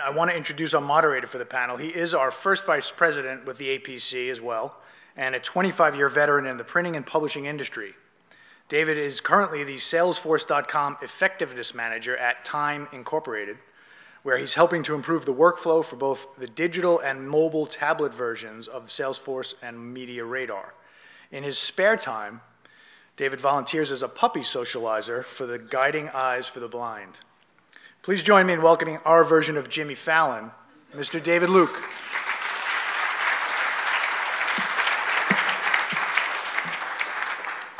I want to introduce our moderator for the panel. He is our first vice president with the APC as well, and a 25-year veteran in the printing and publishing industry. David is currently the Salesforce.com effectiveness manager at Time Incorporated, where he's helping to improve the workflow for both the digital and mobile tablet versions of the Salesforce and Media Radar. In his spare time, David volunteers as a puppy socializer for the Guiding Eyes for the Blind. Please join me in welcoming our version of Jimmy Fallon, Mr. David Luke.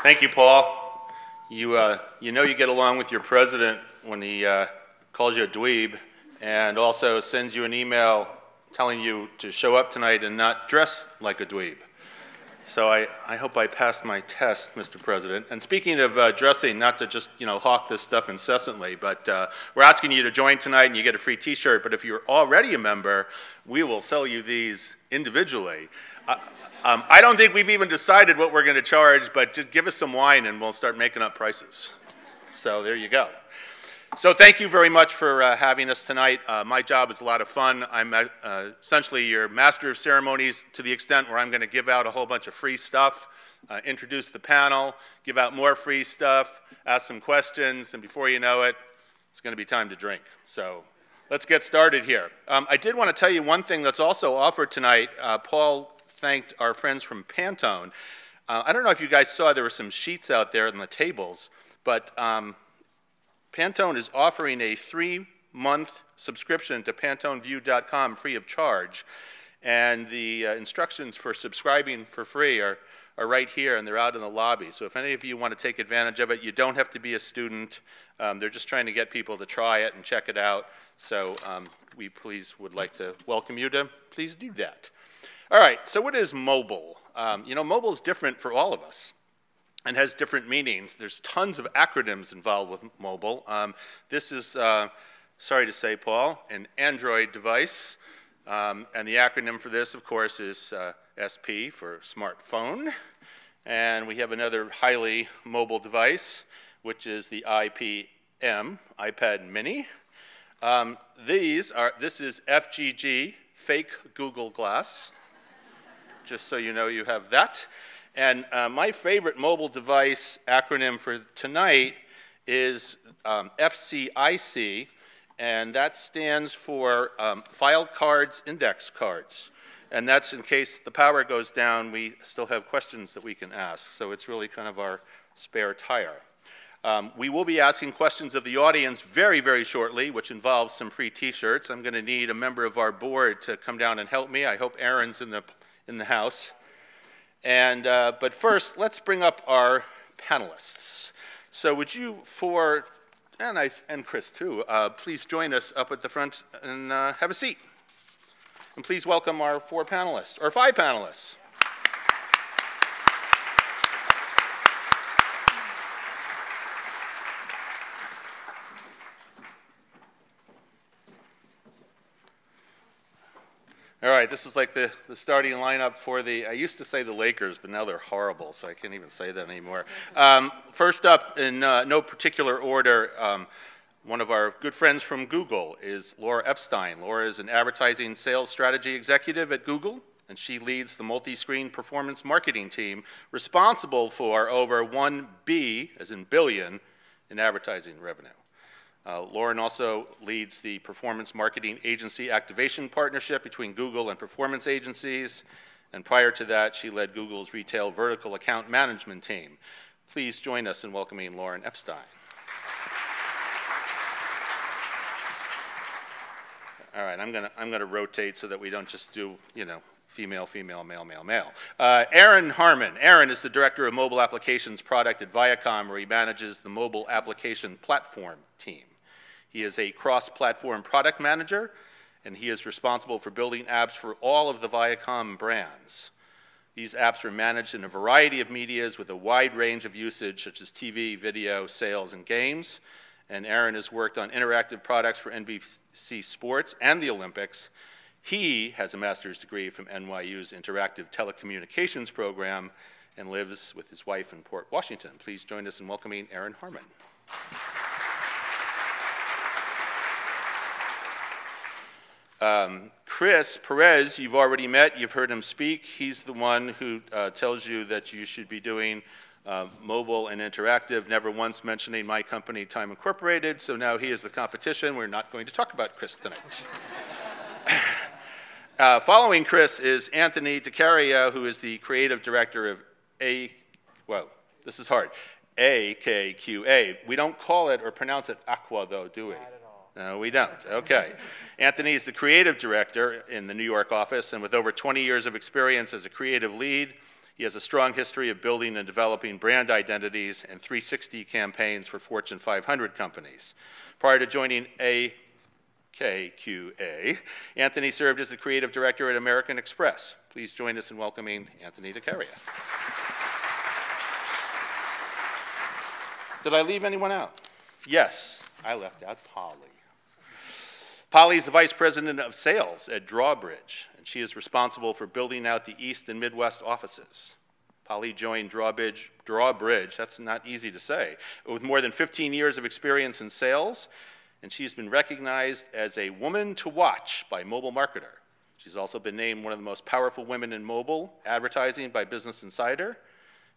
Thank you, Paul. You know you get along with your president when he calls you a dweeb and also sends you an email telling you to show up tonight and not dress like a dweeb. So I hope I passed my test, Mr. President. And speaking of dressing, not to just hawk this stuff incessantly, but we're asking you to join tonight and you get a free T-shirt. But if you're already a member, we will sell you these individually. I don't think we've even decided what we're going to charge, but just give us some wine and we'll start making up prices. So there you go. So thank you very much for having us tonight. My job is a lot of fun. I'm essentially your master of ceremonies to the extent where I'm going to give out a whole bunch of free stuff, introduce the panel, give out more free stuff, ask some questions, and before you know it, it's going to be time to drink. So let's get started here. I did want to tell you one thing that's also offered tonight. Paul thanked our friends from Pantone. I don't know if you guys saw there were some sheets out there on the tables, but Pantone is offering a 3-month subscription to PantoneView.com free of charge. And the instructions for subscribing for free are right here, and they're out in the lobby. So if any of you want to take advantage of it, you don't have to be a student. They're just trying to get people to try it and check it out. So we please would like to welcome you to please do that. All right, so what is mobile? Mobile is different for all of us and has different meanings. There's tons of acronyms involved with mobile. This is, sorry to say, Paul, an Android device. And the acronym for this, of course, is SP for smartphone. And we have another highly mobile device, which is the IPM, iPad Mini. This is FGG, fake Google Glass, just so you know you have that. And my favorite mobile device acronym for tonight is FCIC, and that stands for File Cards Index Cards. And that's in case the power goes down, we still have questions that we can ask. So it's really kind of our spare tire. We will be asking questions of the audience very, very shortly, which involves some free T-shirts. I'm going to need a member of our board to come down and help me. I hope Aaron's in the house. And, but first, let's bring up our panelists. So would you and Chris too, please join us up at the front and have a seat. And please welcome our 5 panelists. All right, this is like the starting lineup for I used to say the Lakers, but now they're horrible, so I can't even say that anymore. First up, in no particular order, one of our good friends from Google is Laura Epstein. Laura is an advertising sales strategy executive at Google, and she leads the multi-screen performance marketing team responsible for over $1 billion, as in billion, in advertising revenue. Lauren also leads the performance marketing agency activation partnership between Google and performance agencies. And prior to that, she led Google's retail vertical account management team. Please join us in welcoming Lauren Epstein. All right, I'm gonna rotate so that we don't just do, female, female, male, male, male. Aaron Harmon. Aaron is the Director of Mobile Applications Product at Viacom, where he manages the mobile application platform team. He is a cross-platform product manager, and he is responsible for building apps for all of the Viacom brands. These apps are managed in a variety of medias with a wide range of usage, such as TV, video, sales, and games. And Aaron has worked on interactive products for NBC Sports and the Olympics. He has a master's degree from NYU's Interactive Telecommunications program and lives with his wife in Port Washington. Please join us in welcoming Aaron Harmon. Chris Perez, you've already met. You've heard him speak. He's the one who tells you that you should be doing mobile and interactive, never once mentioning my company, Time Incorporated. So now he is the competition. We're not going to talk about Chris tonight. Following Chris is Anthony DeCaria, who is the creative director of this is hard, AKQA. We don't call it or pronounce it AKQA, though, do we? Not at all. No, we don't. Okay. Anthony is the creative director in the New York office, and with over 20 years of experience as a creative lead, he has a strong history of building and developing brand identities and 360 campaigns for Fortune 500 companies. Prior to joining AKQA, Anthony served as the creative director at American Express. Please join us in welcoming Anthony DeCaria. Did I leave anyone out? Yes, I left out Polly. Polly is the vice president of sales at Drawbridge, and she is responsible for building out the East and Midwest offices. Polly joined Drawbridge, that's not easy to say, with more than 15 years of experience in sales, and she's been recognized as a woman to watch by Mobile Marketer. She's also been named one of the most powerful women in mobile advertising by Business Insider,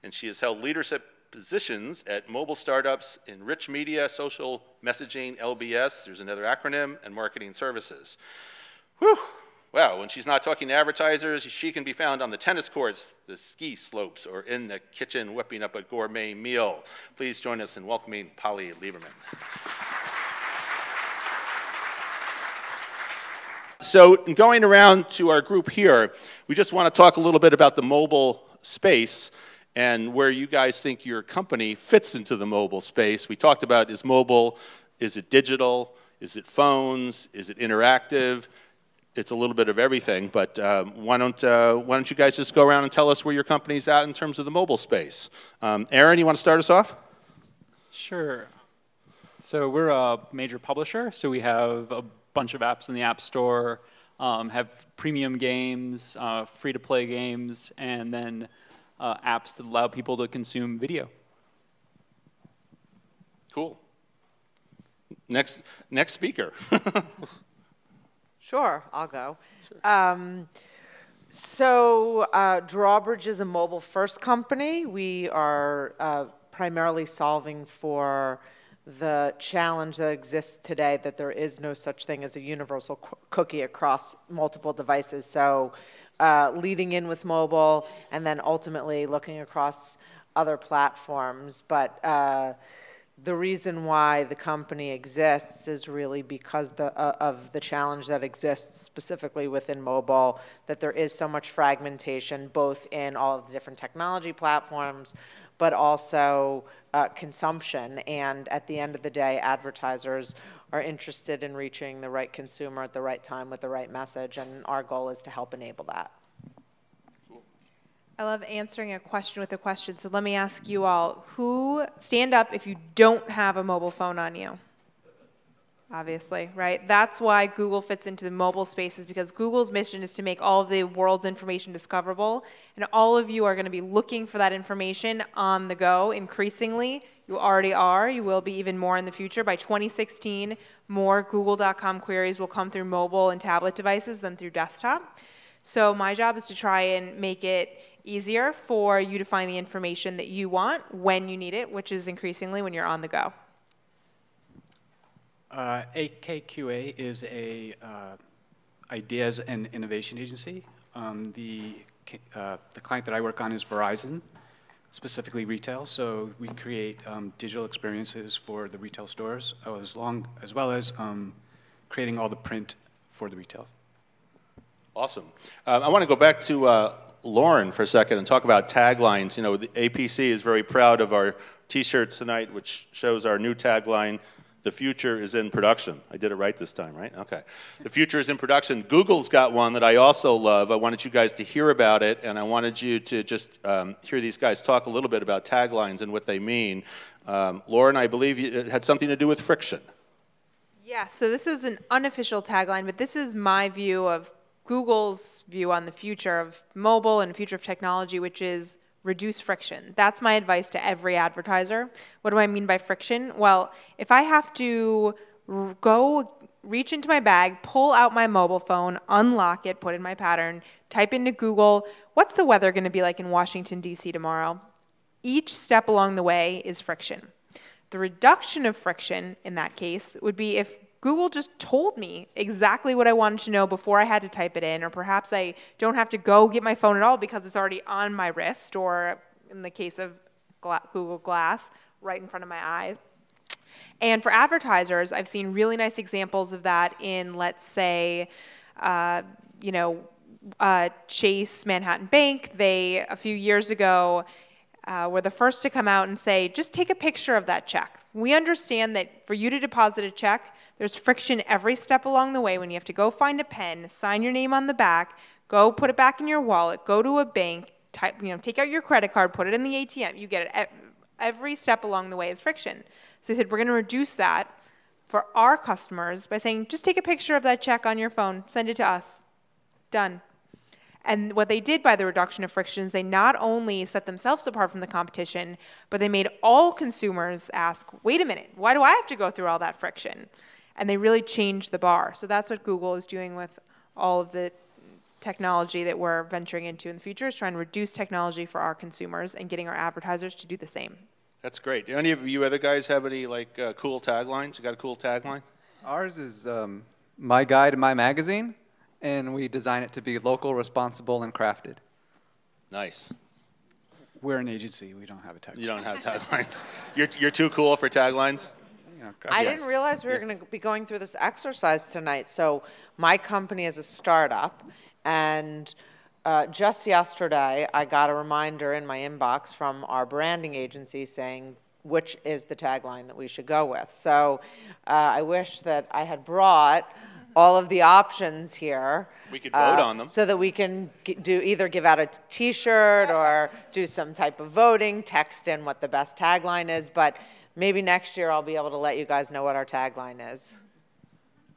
and she has held leadership positions at mobile startups in rich media, social messaging, LBS, there's another acronym, and marketing services. Whew. Wow, when she's not talking to advertisers, she can be found on the tennis courts, the ski slopes, or in the kitchen whipping up a gourmet meal. Please join us in welcoming Polly Lieberman. So going around to our group here, we just want to talk a little bit about the mobile space and where you guys think your company fits into the mobile space. We talked about, is mobile, is it digital, is it phones, is it interactive? It's a little bit of everything, but why don't you guys just go around and tell us where your company's at in terms of the mobile space? Aaron, you want to start us off? Sure. So we're a major publisher, so we have a bunch of apps in the App Store, have premium games, free-to-play games, and then apps that allow people to consume video. Cool. Next speaker. Sure, I'll go. Sure. Drawbridge is a mobile-first company. We are primarily solving for the challenge that exists today that there is no such thing as a universal cookie across multiple devices. So leading in with mobile and then ultimately looking across other platforms. But the reason why the company exists is really because of the challenge that exists specifically within mobile, that there is so much fragmentation both in all of the different technology platforms, but also consumption. And at the end of the day, advertisers are interested in reaching the right consumer at the right time with the right message, and our goal is to help enable that. I love answering a question with a question, so let me ask you all, who, stand up if you don't have a mobile phone on you? Obviously, right? That's why Google fits into the mobile spaces, because Google's mission is to make all of the world's information discoverable, and all of you are going to be looking for that information on the go increasingly. You already are. You will be even more in the future. By 2016, more Google.com queries will come through mobile and tablet devices than through desktop. So my job is to try and make it easier for you to find the information that you want when you need it, which is increasingly when you're on the go. AKQA is a ideas and innovation agency. The client that I work on is Verizon, specifically retail. So we create digital experiences for the retail stores, as well as creating all the print for the retail. Awesome. I want to go back to Lauren for a second and talk about taglines. You know, the APC is very proud of our T-shirts tonight, which shows our new tagline, "The future is in production." I did it right this time, right? Okay. The future is in production. Google's got one that I also love. I wanted you guys to hear about it, and I wanted you to just hear these guys talk a little bit about taglines and what they mean. Lauren, I believe it had something to do with friction. Yeah, so this is an unofficial tagline, but this is my view of Google's view on the future of mobile and the future of technology, which is reduce friction. That's my advice to every advertiser. What do I mean by friction? Well, if I have to go reach into my bag, pull out my mobile phone, unlock it, put in my pattern, type into Google, what's the weather going to be like in Washington, D.C. tomorrow? Each step along the way is friction. The reduction of friction in that case would be if Google just told me exactly what I wanted to know before I had to type it in, or perhaps I don't have to go get my phone at all because it's already on my wrist, or in the case of Google Glass, right in front of my eyes. And for advertisers, I've seen really nice examples of that in, let's say, Chase Manhattan Bank. They, a few years ago, were the first to come out and say, just take a picture of that check. We understand that for you to deposit a check, there's friction every step along the way when you have to go find a pen, sign your name on the back, go put it back in your wallet, go to a bank, take out your credit card, put it in the ATM. You get it. Every step along the way is friction. So they said, we're going to reduce that for our customers by saying, just take a picture of that check on your phone, send it to us. Done. And what they did by the reduction of friction is they not only set themselves apart from the competition, but they made all consumers ask, wait a minute, why do I have to go through all that friction? And they really changed the bar. So that's what Google is doing with all of the technology that we're venturing into in the future, is trying to reduce technology for our consumers and getting our advertisers to do the same. That's great. Do any of you other guys have any cool taglines? You got a cool tagline? Ours is my guide, my magazine, and we design it to be local, responsible, and crafted. Nice. We're an agency. We don't have a tagline. You don't have taglines. You're too cool for taglines? I didn't realize we were going to be going through this exercise tonight. So my company is a startup, and just yesterday I got a reminder in my inbox from our branding agency saying which is the tagline that we should go with. So I wish that I had brought all of the options here. We could vote on them. So that we can either give out a T-shirt or do some type of voting, text in what the best tagline is. But maybe next year I'll be able to let you guys know what our tagline is.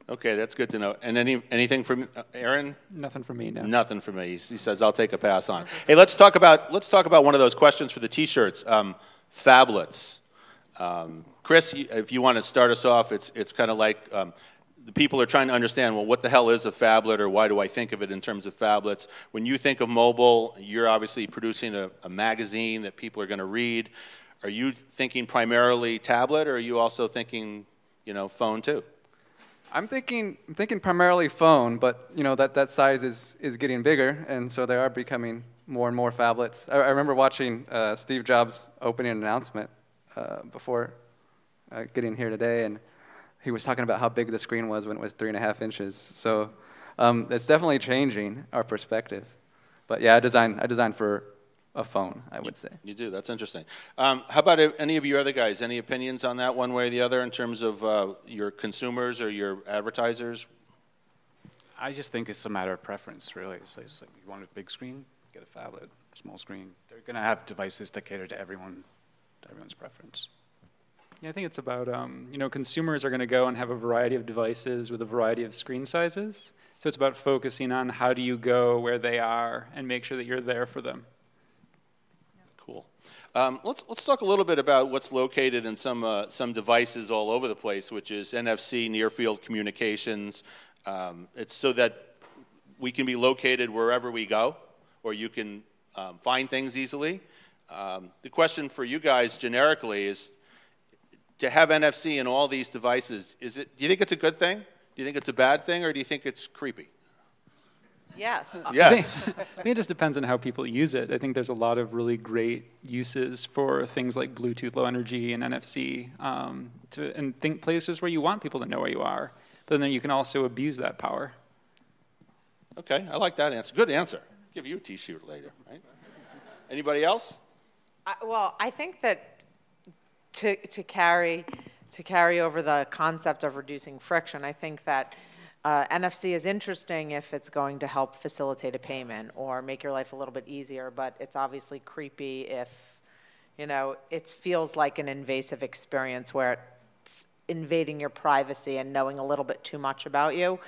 Okay, that's good to know. And anything from Aaron? Nothing for me, no. Nothing for me. He says I'll take a pass on. Hey, let's talk about one of those questions for the T-shirts. Phablets. Chris, if you want to start us off, it's kind of like the people are trying to understand, well, what the hell is a phablet, or why do I think of it in terms of phablets? When you think of mobile, you're obviously producing a magazine that people are going to read. Are you thinking primarily tablet, or are you also thinking, phone too? I'm thinking primarily phone, but that size is getting bigger, and so they are becoming more and more phablets. I remember watching Steve Jobs' opening announcement before getting here today, and he was talking about how big the screen was when it was 3.5 inches. So it's definitely changing our perspective. But yeah, I design for a phone, I would say. You do. That's interesting. How about any of you other guys? Any opinions on that one way or the other in terms of your consumers or your advertisers? I just think it's a matter of preference, really. It's like you want a big screen, get a phablet. Small screen. They're going to have devices to cater to everyone's preference. Yeah, I think it's about, consumers are going to go and have a variety of devices with a variety of screen sizes. So it's about focusing on how do you go where they are and make sure that you're there for them. Cool. Let's talk a little bit about what's located in some devices all over the place, which is NFC, near-field communications. It's so that we can be located wherever we go, or you can find things easily. The question for you guys generically is, to have NFC in all these devices, do you think it's a good thing? Do you think it's a bad thing, or do you think it's creepy? Yes. Yes. I think it just depends on how people use it. I think there's a lot of really great uses for things like Bluetooth Low Energy and NFC, and think places where you want people to know where you are. But then you can also abuse that power. Okay, I like that answer. Good answer. I'll give you a T-shirt later, right? Anybody else? Well, I think that to carry over the concept of reducing friction, I think that NFC is interesting if it's going to help facilitate a payment or make your life a little bit easier, but it's obviously creepy if, it feels like an invasive experience where it's invading your privacy and knowing a little bit too much about you,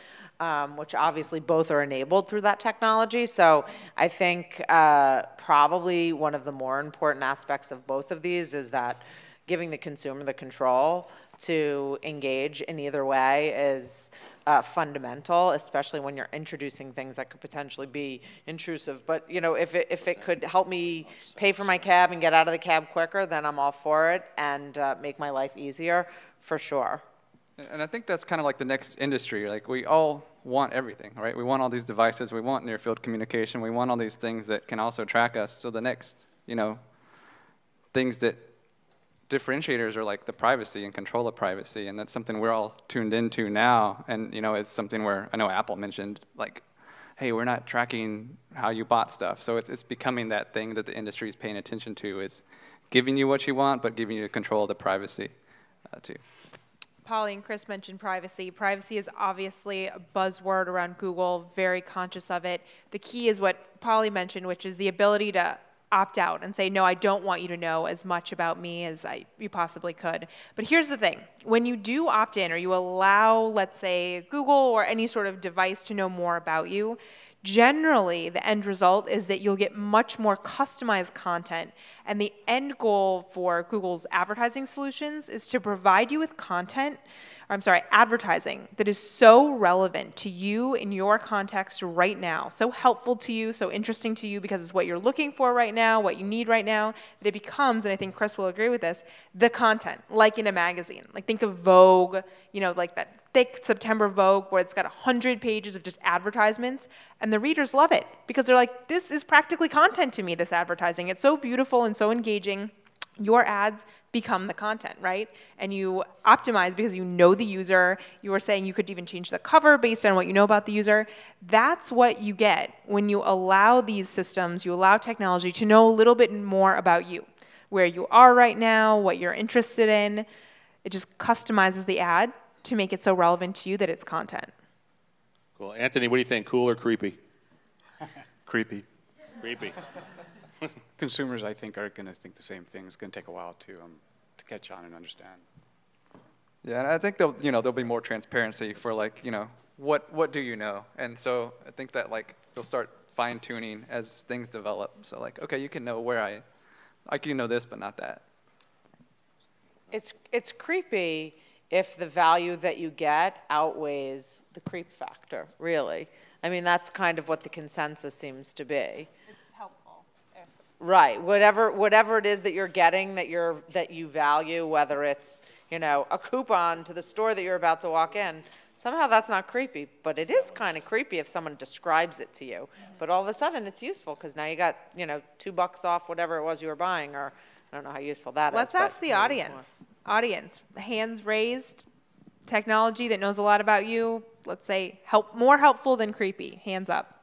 which obviously both are enabled through that technology. So I think probably one of the more important aspects of both of these is that giving the consumer the control to engage in either way is fundamental, especially when you're introducing things that could potentially be intrusive. But you know, if it could help me pay for my cab and get out of the cab quicker, then I'm all for it, and make my life easier, for sure. And I think that's kind of like the next industry. Like, we all want everything, right? We want all these devices. We want near-field communication. We want all these things that can also track us. So the next, you know, things that differentiators are like the privacy and control of privacy, and that's something we're all tuned into now. And you know, it's something where I know Apple mentioned, like, hey, we're not tracking how you bought stuff. So it's becoming that thing that the industry is paying attention to, is giving you what you want, but giving you control of the privacy too. Polly and Chris mentioned privacy. Privacy is obviously a buzzword around Google, very conscious of it. The key is what Polly mentioned, which is the ability to opt out and say, no, I don't want you to know as much about me as you possibly could. But here's the thing. When you do opt in, or you allow, let's say, Google or any sort of device to know more about you, generally the end result is that you'll get much more customized content. And the end goal for Google's advertising solutions is to provide you with content, or I'm sorry, advertising that is so relevant to you in your context right now, so helpful to you, so interesting to you because it's what you're looking for right now, what you need right now, that it becomes, and I think Chris will agree with this, the content, like in a magazine. Like, think of Vogue, you know, like that thick September Vogue where it's got 100 pages of just advertisements, and the readers love it because they're like, this is practically content to me, this advertising. It's so beautiful and so engaging. Your ads become the content, right? And you optimize because you know the user. You were saying you could even change the cover based on what you know about the user. That's what you get when you allow these systems, you allow technology to know a little bit more about you, where you are right now, what you're interested in. It just customizes the ad to make it so relevant to you that it's content. Cool. Anthony, what do you think, cool or creepy? Creepy. Creepy. Consumers, I think, are going to think the same thing. It's going to take a while to catch on and understand. Yeah, and I think there'll be more transparency for, like, you know, what do you know? And so I think that, like, they'll start fine tuning as things develop. So, like, okay, you can know where I can know this, but not that. It's creepy if the value that you get outweighs the creep factor, really. I mean, that's kind of what the consensus seems to be. It's helpful. Right. Whatever it is that you're getting that you value, whether it's, you know, a coupon to the store that you're about to walk in, somehow that's not creepy, but it is kind of creepy if someone describes it to you. But all of a sudden it's useful because now you got, you know, $2 off whatever it was you were buying, or I don't know how useful that is. Let's ask the audience. Audience, hands raised, technology that knows a lot about you, let's say more helpful than creepy, hands up.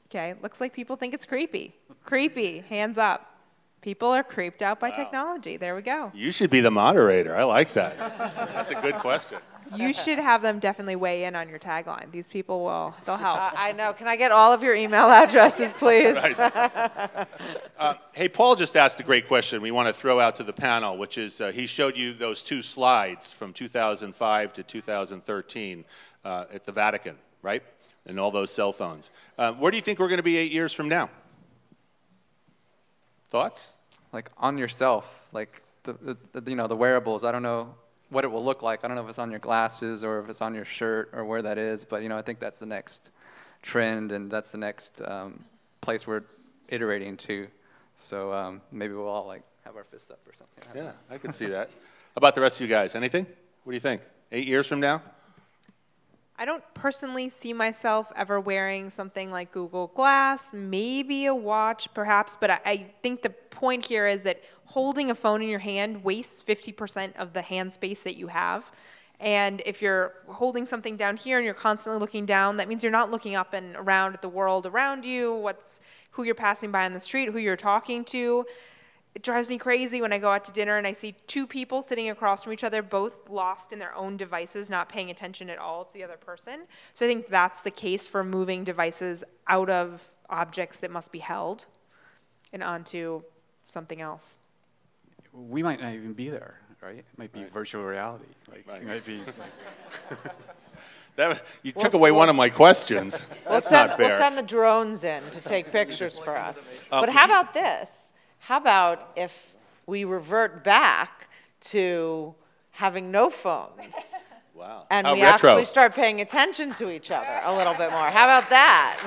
Okay, looks like people think it's creepy. Creepy, hands up. People are creeped out by technology. There we go. You should be the moderator. I like that. That's a good question. You should have them definitely weigh in on your tagline. These people they'll help. I know. Can I get all of your email addresses, please? Right. Hey, Paul just asked a great question we want to throw out to the panel, which is he showed you those two slides from 2005 to 2013 at the Vatican, right? And all those cell phones. Where do you think we're going to be 8 years from now? Thoughts? Like, on yourself, like the wearables. I don't know what it will look like. I don't know if it's on your glasses or if it's on your shirt or where that is, but I think that's the next trend, and that's the next place we're iterating to. So maybe we'll all like have our fists up or something. Yeah, I can see that. How about the rest of you guys? Anything? What do you think? 8 years from now? I don't personally see myself ever wearing something like Google Glass, maybe a watch perhaps, but I think the point here is that holding a phone in your hand wastes 50% of the hand space that you have. And if you're holding something down here and you're constantly looking down, that means you're not looking up and around at the world around you, who you're passing by on the street, who you're talking to. It drives me crazy when I go out to dinner and I see two people sitting across from each other, both lost in their own devices, not paying attention at all to the other person. So I think that's the case for moving devices out of objects that must be held and onto something else. We might not even be there, right? It might be virtual reality. Like, Right. it might be like You took away one of my questions. That's not fair. We'll send the drones in to take pictures for us. But how about this? How about if we revert back to having no phones? Wow. And How we retro. actually start paying attention to each other a little bit more. How about that?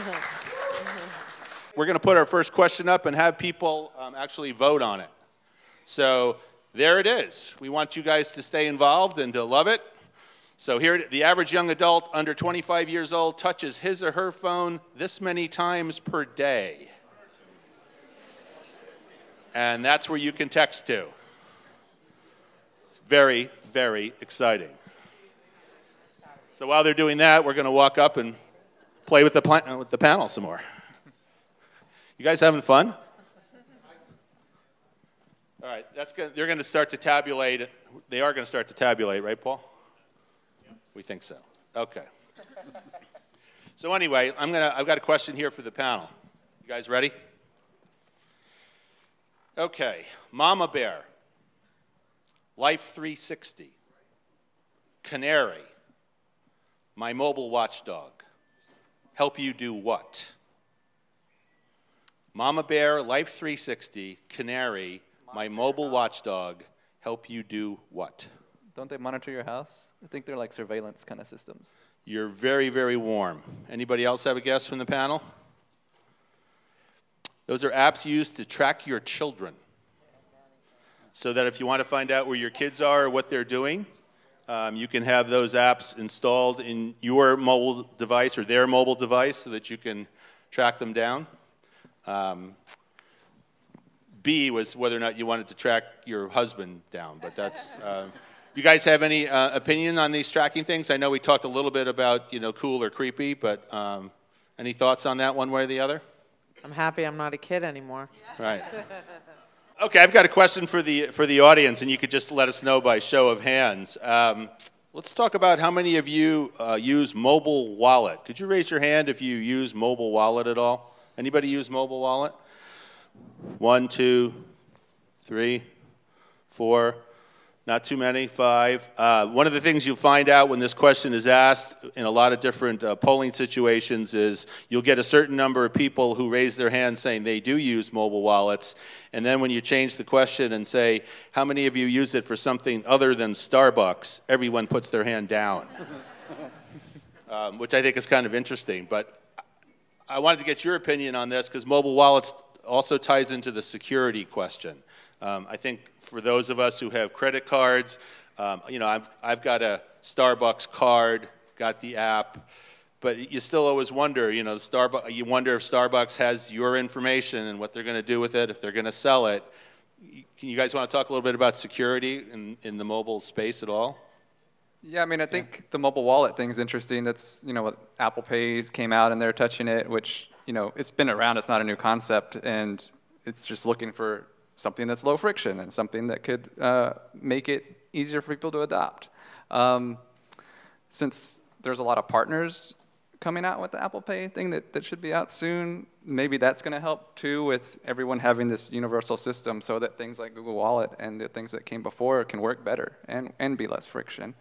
We're going to put our first question up and have people actually vote on it. So there it is. We want you guys to stay involved and to love it. So here, the average young adult under 25 years old touches his or her phone this many times per day. And that's where you can text to. It's very, very exciting. So while they're doing that, we're going to walk up and play with the panel some more. You guys having fun? All right, they're going to start to tabulate. They are going to start to tabulate, right, Paul? Yeah. We think so. Okay. So anyway, I've got a question here for the panel. You guys ready? Okay. Mama Bear, Life 360, Canary, My Mobile Watchdog, help you do what? Mama Bear, Life 360, Canary, My Mobile Watchdog, help you do what? Don't they monitor your house? I think they're like surveillance kind of systems. You're very, very warm. Anybody else have a guess from the panel? Those are apps used to track your children, so that if you want to find out where your kids are or what they're doing, you can have those apps installed in your mobile device or their mobile device so that you can track them down. B was whether or not you wanted to track your husband down, but that's... you guys have any opinion on these tracking things? I know we talked a little bit about, cool or creepy, but any thoughts on that one way or the other? I'm happy I'm not a kid anymore. Right. Okay, I've got a question for the audience, and you could just let us know by show of hands. Let's talk about how many of you use Mobile Wallet. Could you raise your hand if you use Mobile Wallet at all? Anybody use Mobile Wallet? 1, 2, 3, 4. Not too many, 5. One of the things you'll find out when this question is asked in a lot of different polling situations is you'll get a certain number of people who raise their hands saying they do use mobile wallets, and then when you change the question and say, how many of you use it for something other than Starbucks, everyone puts their hand down, which I think is kind of interesting. But I wanted to get your opinion on this because mobile wallets also ties into the security question. I think for those of us who have credit cards, I've got a Starbucks card, got the app, but you still always wonder, you wonder if Starbucks has your information and what they're going to do with it, if they're going to sell it. You guys want to talk a little bit about security in the mobile space at all? Yeah, I mean, I think the mobile wallet thing is interesting. That's, what Apple Pays came out and they're touching it, which, it's been around. It's not a new concept, and it's just looking for something that's low friction and something that could make it easier for people to adopt. Since there's a lot of partners coming out with the Apple Pay thing that should be out soon, maybe that's going to help too with everyone having this universal system so that things like Google Wallet and the things that came before can work better and be less friction.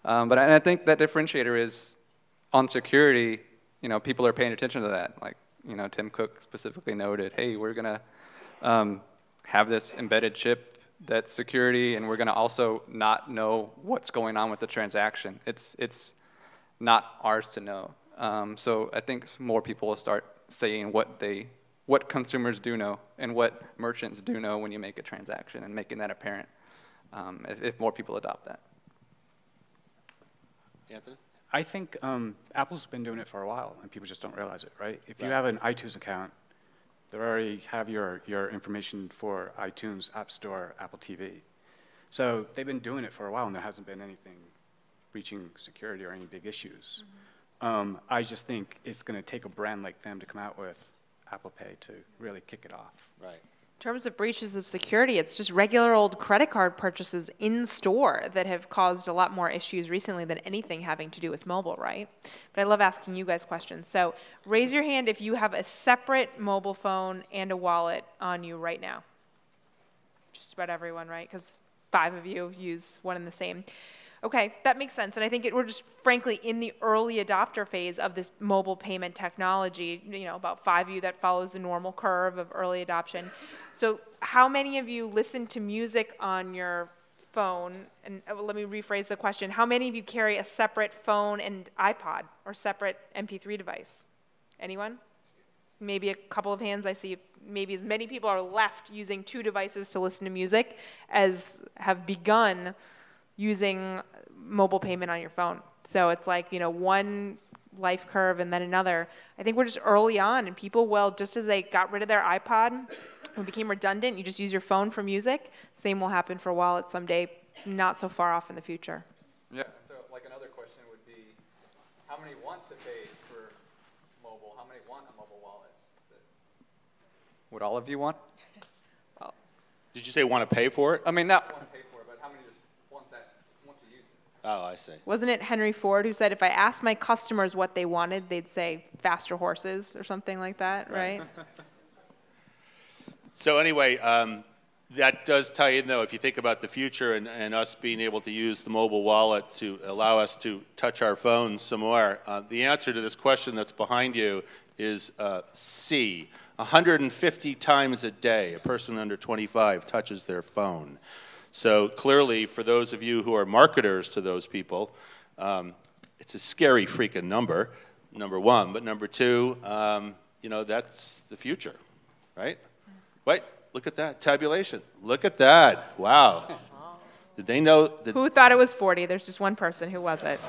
But I think that differentiator is on security, people are paying attention to that. Like, Tim Cook specifically noted, hey, we're going to have this embedded chip that's security, and we're going to also not know what's going on with the transaction. It's not ours to know. So I think more people will start saying what consumers do know and what merchants do know when you make a transaction and making that apparent if more people adopt that. Anthony? I think Apple's been doing it for a while, and people just don't realize it, right? If you have an iTunes account, they already have your information for iTunes, App Store, Apple TV. So they've been doing it for a while, and there hasn't been anything breaching security or any big issues. I just think it's going to take a brand like them to come out with Apple Pay to really kick it off. Right. In terms of breaches of security, it's just regular old credit card purchases in store that have caused a lot more issues recently than anything having to do with mobile, right? But I love asking you guys questions. So raise your hand if you have a separate mobile phone and a wallet on you right now. Just about everyone, right? Because 5 of you use one and the same. Okay, that makes sense. And I think we're just, frankly, in the early adopter phase of this mobile payment technology, about 5 of you that follows the normal curve of early adoption. So how many of you listen to music on your phone, and let me rephrase the question, how many of you carry a separate phone and iPod or separate MP3 device? Anyone? Maybe a couple of hands. I see maybe as many people are left using 2 devices to listen to music as have begun using mobile payment on your phone. So it's like, you know, one life curve and then another. I think we're just early on, and people will, just as they got rid of their iPod and became redundant, you just use your phone for music, same will happen for wallets someday, not so far off in the future. Yeah, so like another question would be, how many want to pay for mobile? How many want a mobile wallet? Would all of you want? Did you say want to pay for it? I mean, not want to pay for it, but how many just want to use it? Oh, I see. Wasn't it Henry Ford who said, if I asked my customers what they wanted, they'd say faster horses or something like that, right? So anyway, that does tie in, though, if you think about the future and us being able to use the mobile wallet to allow us to touch our phones some more. The answer to this question that's behind you is C. 150 times a day, a person under 25 touches their phone. So clearly, for those of you who are marketers to those people, it's a scary freaking number, number one. But number two, you know, that's the future, right? Wait, look at that, tabulation. Look at that, wow. Did they know that? Who thought it was 40? There's just one person. Who was it?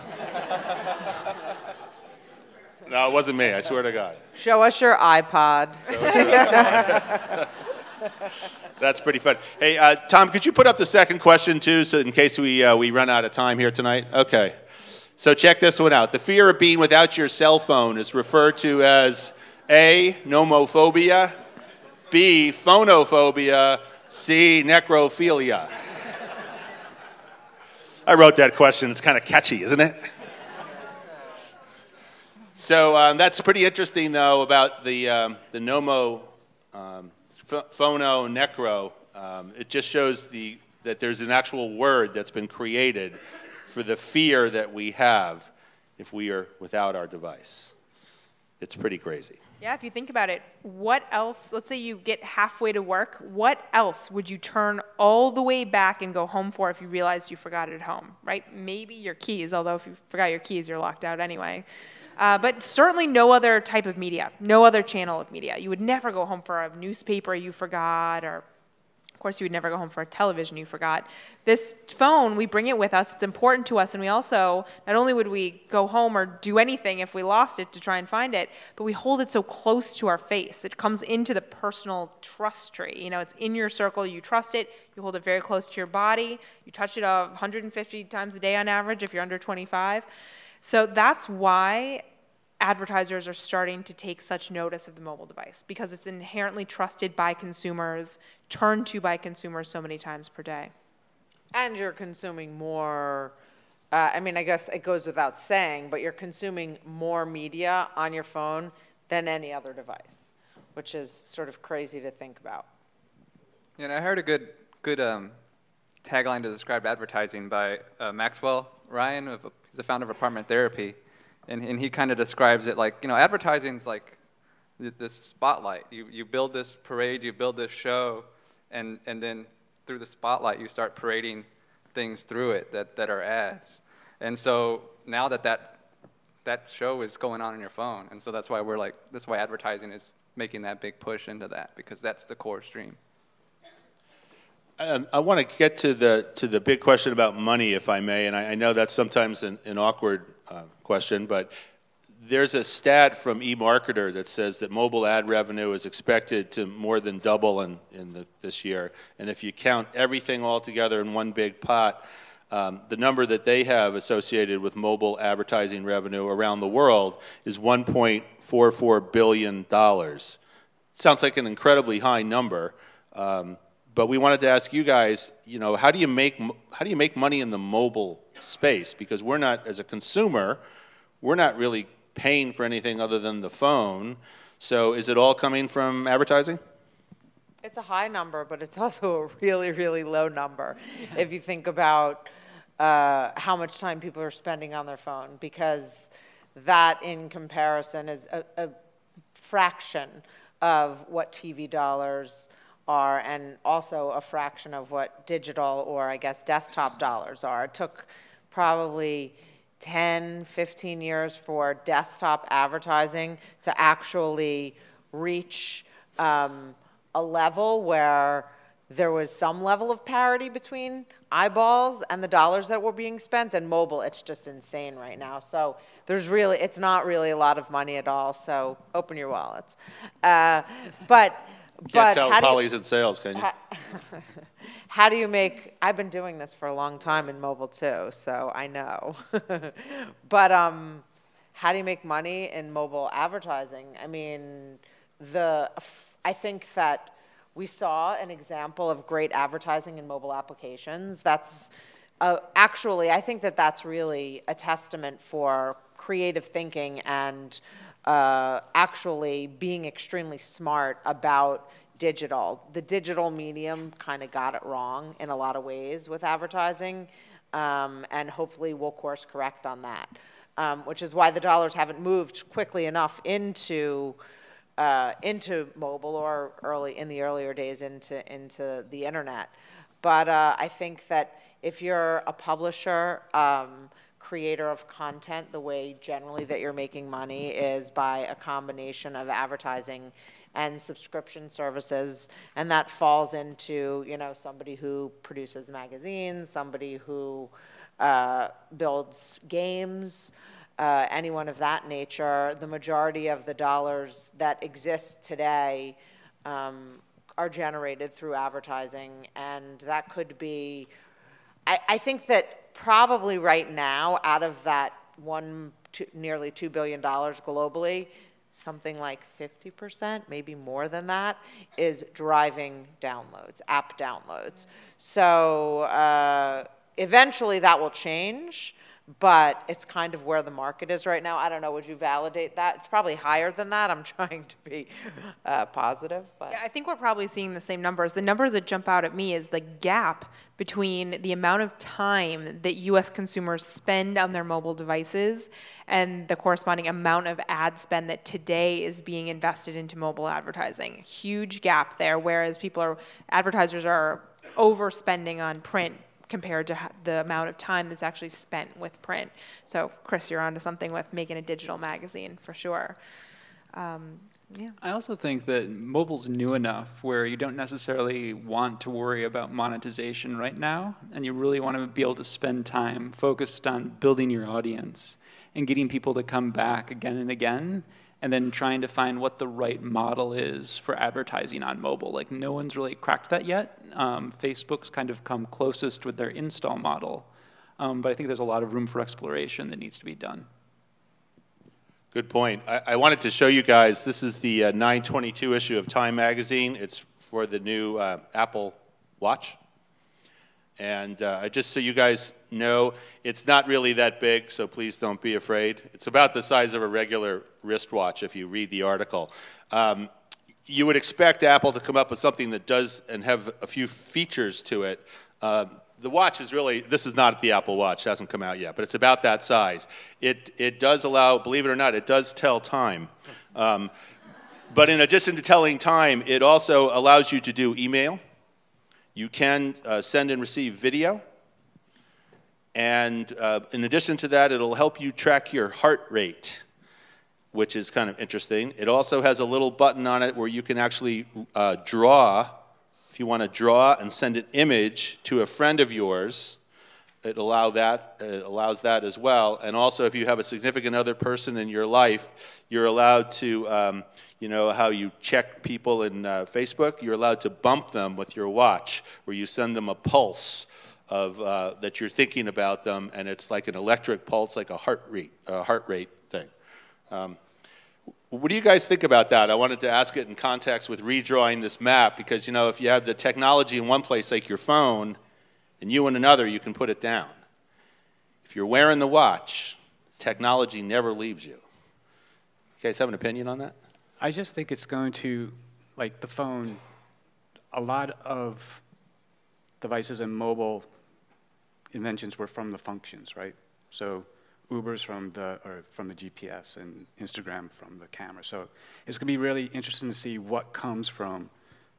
No, it wasn't me, I swear to God. Show us your iPod. That's pretty fun. Hey, Tom, could you put up the second question, too, so in case we run out of time here tonight? Okay. So check this one out. The fear of being without your cell phone is referred to as A, nomophobia, B, phonophobia, C, necrophilia. I wrote that question. It's kind of catchy, isn't it? So that's pretty interesting, though, about the phono, necro. It just shows that there's an actual word that's been created for the fear that we have if we are without our device. It's pretty crazy. Yeah, if you think about it, what else, let's say you get halfway to work, what else would you turn all the way back and go home for if you realized you forgot it at home, right? Maybe your keys, although if you forgot your keys, you're locked out anyway. But certainly no other type of media, no other channel of media. You would never go home for a newspaper you forgot, or of course you would never go home for a television you forgot. This phone, we bring it with us, it's important to us, and we also, not only would we go home or do anything if we lost it to try and find it, but we hold it so close to our face. It comes into the personal trust tree. You know, it's in your circle, you trust it, you hold it very close to your body, you touch it 150 times a day on average if you're under 25. So that's why advertisers are starting to take such notice of the mobile device, because it's inherently trusted by consumers, turned to by consumers so many times per day. And you're consuming more, I mean, I guess it goes without saying, but you're consuming more media on your phone than any other device, which is sort of crazy to think about. Yeah, and I heard a good tagline to describe advertising by Maxwell Ryan. He's the founder of Apartment Therapy. And he kind of describes it like, you know, advertising's like this spotlight. You build this parade, you build this show, and then through the spotlight you start parading things through it that are ads. And so now that show is going on your phone, and so that's why advertising is making that big push into that, because that's the core stream. I want to get to the big question about money, if I may, and I know that's sometimes an awkward question, but there's a stat from eMarketer that says that mobile ad revenue is expected to more than double this year, and if you count everything all together in one big pot, the number that they have associated with mobile advertising revenue around the world is $1.44 billion. Sounds like an incredibly high number. But we wanted to ask you guys, you know, how do you make money in the mobile space? Because we're not, as a consumer, we're not really paying for anything other than the phone. So is it all coming from advertising? It's a high number, but it's also a really, really low number if you think about how much time people are spending on their phone, because that in comparison is a fraction of what TV dollars are, and also a fraction of what digital or I guess desktop dollars are. It took probably 10, 15 years for desktop advertising to actually reach a level where there was some level of parity between eyeballs and the dollars that were being spent, and mobile, it's just insane right now. So it's not really a lot of money at all, so open your wallets. But Can't tell Polly's in sales, can you? How do you make, I've been doing this for a long time in mobile too, so I know. But how do you make money in mobile advertising? I mean, I think that we saw an example of great advertising in mobile applications. That's actually, I think that that's really a testament for creative thinking and actually being extremely smart about digital. The digital medium kind of got it wrong in a lot of ways with advertising, and hopefully we'll course correct on that, which is why the dollars haven't moved quickly enough into mobile or in the earlier days into the internet. But I think that if you're a publisher, creator of content, the way generally that you're making money is by a combination of advertising and subscription services, and that falls into, you know, somebody who produces magazines, somebody who builds games, anyone of that nature. The majority of the dollars that exist today are generated through advertising, and that could be, I think that probably right now, out of that nearly $2 billion globally, something like 50%, maybe more than that, is driving downloads, app downloads. So eventually that will change, but it's kind of where the market is right now. I don't know, would you validate that? It's probably higher than that. I'm trying to be positive. But. Yeah, I think we're probably seeing the same numbers. The numbers that jump out at me is the gap between the amount of time that US consumers spend on their mobile devices and the corresponding amount of ad spend that today is being invested into mobile advertising. Huge gap there, whereas advertisers are overspending on print compared to the amount of time that's actually spent with print. So, Chris, you're onto something with making a digital magazine for sure. Yeah. I also think that mobile's new enough where you don't necessarily want to worry about monetization right now, and you really want to be able to spend time focused on building your audience and getting people to come back again and again, and then trying to find what the right model is for advertising on mobile. Like, no one's really cracked that yet. Facebook's kind of come closest with their install model, but I think there's a lot of room for exploration that needs to be done. Good point. I wanted to show you guys, this is the 9/22 issue of Time magazine. It's for the new Apple Watch. And just so you guys know, it's not really that big, so please don't be afraid. It's about the size of a regular wristwatch if you read the article. You would expect Apple to come up with something that does and have a few features to it. The watch is really, this is not the Apple Watch, it hasn't come out yet, but it's about that size. It does allow, believe it or not, it does tell time. But in addition to telling time, it also allows you to do email. You can send and receive video. And in addition to that, it'll help you track your heart rate, which is kind of interesting. It also has a little button on it where you can actually draw. If you want to draw and send an image to a friend of yours, it allows that as well. And also, if you have a significant other person in your life, you're allowed to, you know how you check people in Facebook? You're allowed to bump them with your watch, where you send them a pulse of that you're thinking about them, and it's like an electric pulse, like a heart rate thing. What do you guys think about that? I wanted to ask it in context with redrawing this map, because, you know, if you have the technology in one place, like your phone, and you in another, you can put it down. If you're wearing the watch, technology never leaves you. You guys have an opinion on that? I just think it's going to, like the phone, a lot of devices and mobile inventions were from the functions, right? So Uber's from the GPS and Instagram from the camera. So it's going to be really interesting to see what comes from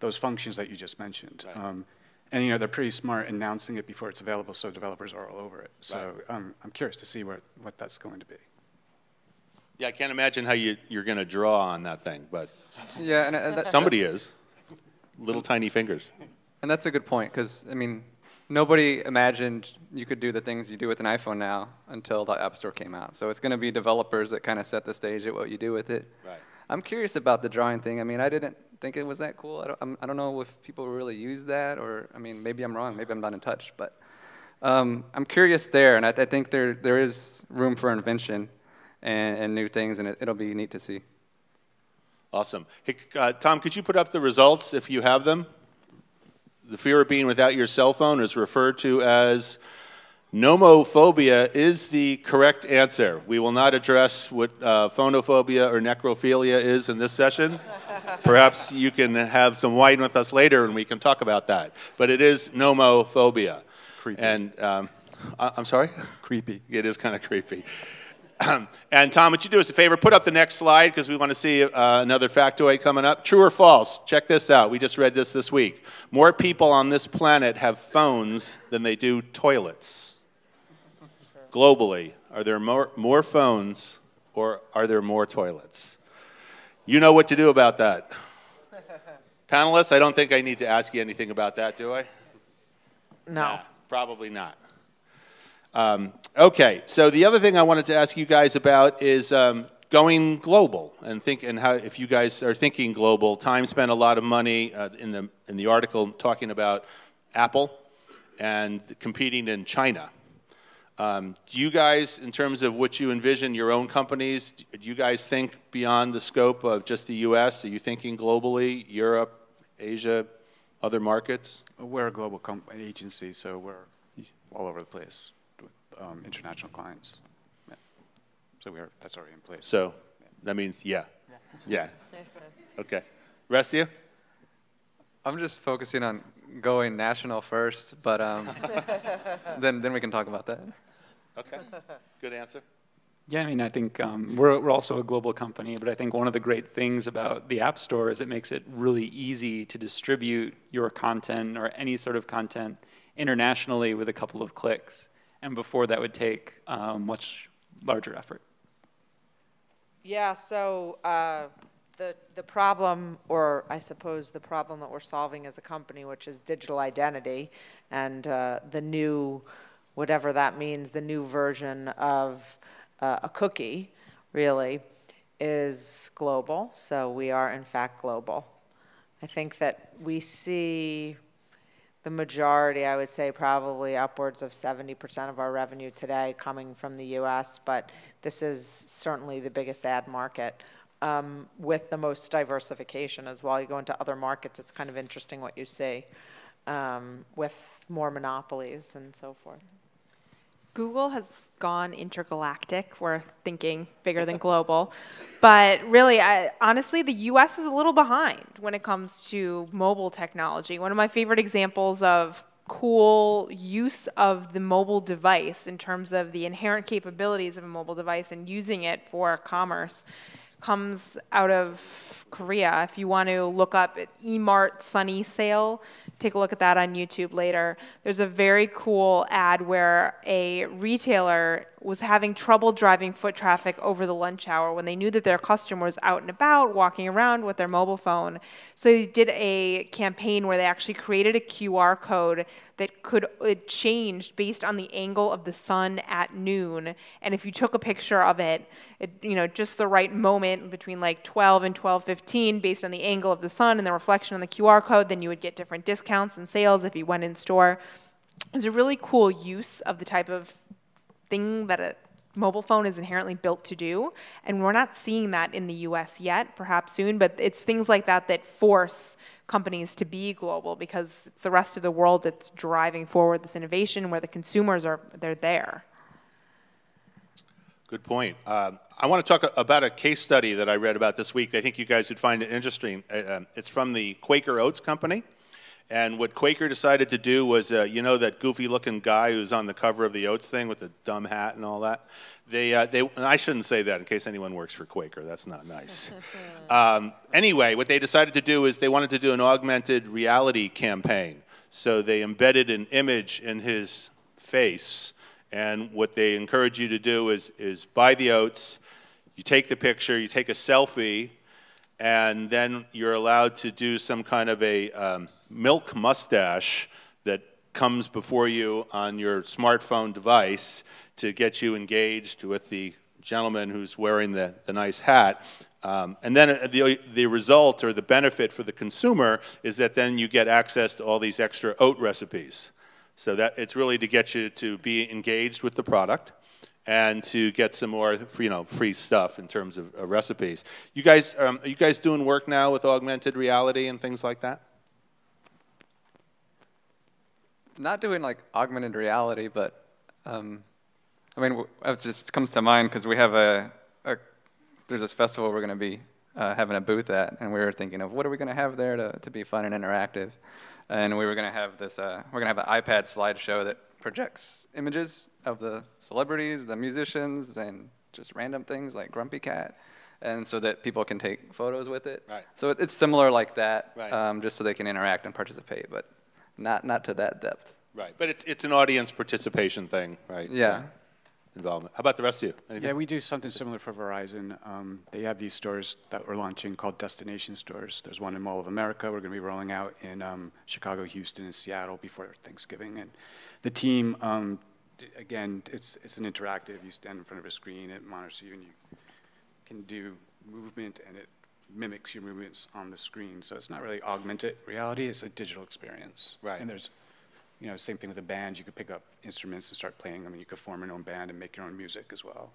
those functions that you just mentioned. Right. And they're pretty smart announcing it before it's available, so developers are all over it. So I'm curious to see what that's going to be. Yeah, I can't imagine how you're going to draw on that thing, but Yeah, and somebody is. Little tiny fingers. And that's a good point, because, I mean, nobody imagined you could do the things you do with an iPhone now until the App Store came out. So it's going to be developers that kind of set the stage at what you do with it. Right. I'm curious about the drawing thing. I mean, I didn't think it was that cool. I don't know if people really use that, or, I mean, maybe I'm wrong. Maybe I'm not in touch. But I'm curious there, and I think there is room for invention and new things, and it'll be neat to see. Awesome. Hey, Tom, could you put up the results if you have them? The fear of being without your cell phone is referred to as nomophobia is the correct answer. We will not address what phonophobia or necrophilia is in this session. Perhaps you can have some wine with us later and we can talk about that. But it is nomophobia. Creepy. And I'm sorry? Creepy. It is kind of creepy. And Tom, would you do us a favor? Put up the next slide because we want to see another factoid coming up. True or false? Check this out. We just read this week. More people on this planet have phones than they do toilets. Globally, are there more phones or are there more toilets? You know what to do about that. Panelists, I don't think I need to ask you anything about that, do I? No. Nah, probably not. Okay, so the other thing I wanted to ask you guys about is going global and how if you guys are thinking global. Time spent a lot of money in the article talking about Apple and competing in China. Do you guys, in terms of what you envision your own companies, do you guys think beyond the scope of just the U.S.? Are you thinking globally, Europe, Asia, other markets? We're a global agency, so we're all over the place. International clients. Yeah. So that's already in place. So that means yeah. Okay. Rest of you? I'm just focusing on going national first, but then we can talk about that. Okay. Good answer. Yeah, I mean, I think we're also a global company, but I think one of the great things about the App Store is it makes it really easy to distribute your content or any sort of content internationally with a couple of clicks. And before that would take much larger effort. Yeah, so the problem, or I suppose the problem that we're solving as a company, which is digital identity, and the new, whatever that means, the new version of a cookie, really, is global. So we are, in fact, global. I think that we see the majority, I would say probably upwards of 70% of our revenue today coming from the US, but this is certainly the biggest ad market with the most diversification as well. You go into other markets, it's kind of interesting what you see with more monopolies and so forth. Google has gone intergalactic. We're thinking bigger than global. But really, honestly, the US is a little behind when it comes to mobile technology. One of my favorite examples of cool use of the mobile device in terms of the inherent capabilities of a mobile device and using it for commerce comes out of Korea. If you want to look up eMart Sunny Sale, take a look at that on YouTube later. There's a very cool ad where a retailer was having trouble driving foot traffic over the lunch hour when they knew that their customer was out and about, walking around with their mobile phone. So they did a campaign where they actually created a QR code that it changed based on the angle of the sun at noon. And if you took a picture of it, just the right moment between like 12 and 12:15 based on the angle of the sun and the reflection on the QR code, then you would get different discounts and sales if you went in store. It was a really cool use of the type of thing that a mobile phone is inherently built to do, and we're not seeing that in the US yet, perhaps soon, but it's things like that that force companies to be global because it's the rest of the world that's driving forward this innovation where the consumers they're there. Good point. I want to talk about a case study that I read about this week. I think you guys would find it interesting. It's from the Quaker Oats Company. And what Quaker decided to do was, you know that goofy-looking guy who's on the cover of the Oats thing with the dumb hat and all that? And I shouldn't say that in case anyone works for Quaker. That's not nice. Anyway, what they decided to do is they wanted to do an augmented reality campaign. So they embedded an image in his face. And what they encourage you to do is buy the Oats, you take the picture, you take a selfie, and then you're allowed to do some kind of a milk mustache that comes before you on your smartphone device to get you engaged with the gentleman who's wearing the nice hat. And then the result or the benefit for the consumer is that then you get access to all these extra oat recipes. So that it's really to get you to be engaged with the product and to get some more free stuff in terms of recipes. You guys, are you guys doing work now with augmented reality and things like that? Not doing like augmented reality, but I mean, it just comes to mind because we have there's this festival we're going to be having a booth at, and we were thinking of what are we going to have there to be fun and interactive. And we were going to have this, we're going to have an iPad slideshow that projects images of the celebrities, the musicians, and just random things like Grumpy Cat, and so that people can take photos with it. Right. So it's similar like that, right. Just so they can interact and participate, but not to that depth. Right, but it's an audience participation thing, right? Yeah. So, involvement. How about the rest of you? Anything? Yeah, we do something similar for Verizon. They have these stores that we're launching called destination stores. There's one in Mall of America. We're going to be rolling out in Chicago, Houston, and Seattle before Thanksgiving. And the team, again, it's an interactive. You stand in front of a screen, it monitors you, and you can do movement, and it mimics your movements on the screen. So it's not really augmented reality. It's a digital experience. Right. And there's same thing with a band. You could pick up instruments and start playing. I mean, you could form your own band and make your own music as well.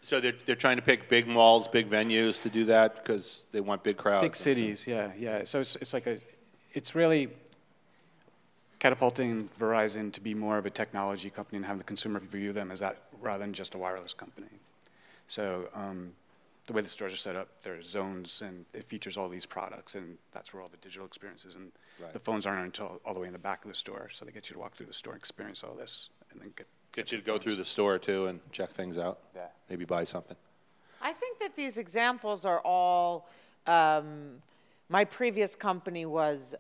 So they're trying to pick big malls, big venues to do that because they want big crowds. Big cities, yeah. So it's really catapulting Verizon to be more of a technology company and have the consumer view them as that rather than just a wireless company. So the way the stores are set up, there's zones, and it features all these products, and that's where all the digital experiences, and right. The phones aren't until all the way in the back of the store, so they get you to walk through the store and experience all this, and then get you to go through the store, too, and check things out. Yeah. Maybe buy something. I think that these examples are all, my previous company was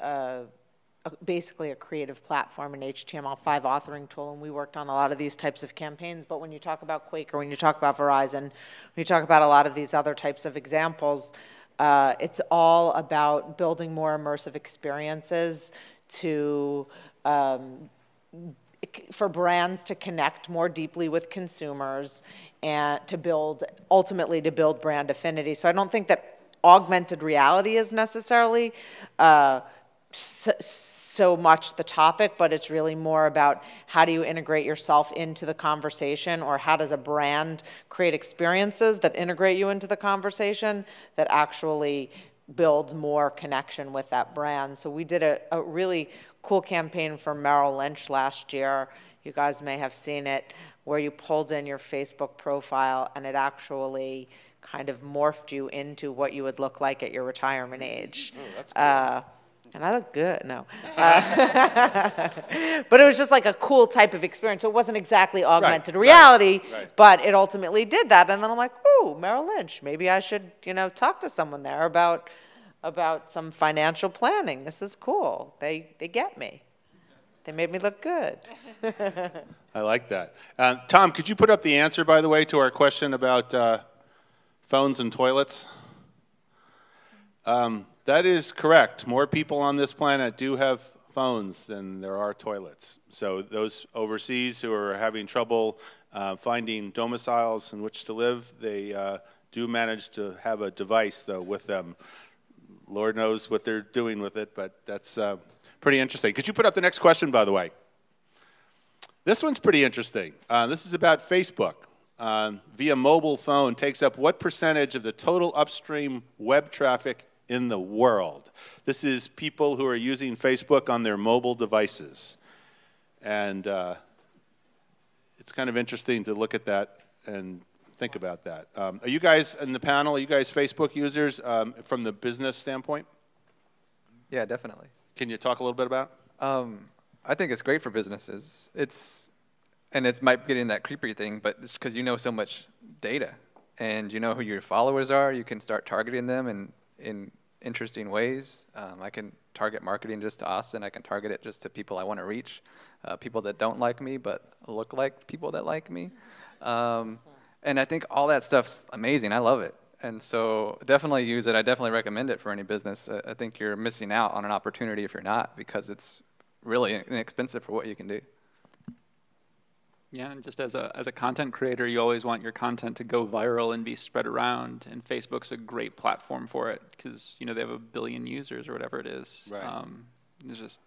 basically a creative platform, an HTML5 authoring tool, and we worked on a lot of these types of campaigns. But when you talk about Quaker, when you talk about Verizon, when you talk about a lot of these other types of examples, it's all about building more immersive experiences to for brands to connect more deeply with consumers and ultimately to build brand affinity. So I don't think that augmented reality is necessarily so much the topic, but it's really more about how do you integrate yourself into the conversation, or how does a brand create experiences that integrate you into the conversation that actually builds more connection with that brand. So we did a really cool campaign for Merrill Lynch last year. You guys may have seen it, where you pulled in your Facebook profile and it actually kind of morphed you into what you would look like at your retirement age. Oh, that's cool. And I look good, no. But it was just like a cool type of experience. It wasn't exactly augmented reality, right. but it ultimately did that. And then I'm like, ooh, Merrill Lynch, maybe I should, talk to someone there about some financial planning. This is cool. They get me. They made me look good. I like that. Tom, could you put up the answer, by the way, to our question about phones and toilets? That is correct. More people on this planet do have phones than there are toilets. So those overseas who are having trouble finding domiciles in which to live, they do manage to have a device, though, with them. Lord knows what they're doing with it, but that's pretty interesting. Could you put up the next question, by the way? This one's pretty interesting. This is about Facebook. Via mobile phone takes up what percentage of the total upstream web traffic in the world? This is people who are using Facebook on their mobile devices. And it's kind of interesting to look at that and think about that. Are you guys in the panel, are you guys Facebook users from the business standpoint? Yeah, definitely. Can you talk a little bit about? I think it's great for businesses. And it might get in that creepy thing, but it's because you know so much data, and you know who your followers are. You can start targeting them in interesting ways. I can target marketing just to Austin. I can target it just to people I want to reach, people that don't like me but look like people that like me. And I think all that stuff's amazing. I love it. And so definitely use it. I definitely recommend it for any business. I think you're missing out on an opportunity if you're not, because it's really inexpensive for what you can do. Yeah, and just as a content creator, you always want your content to go viral and be spread around, and Facebook's a great platform for it because, you know, they have 1 billion users or whatever it is. Right. It just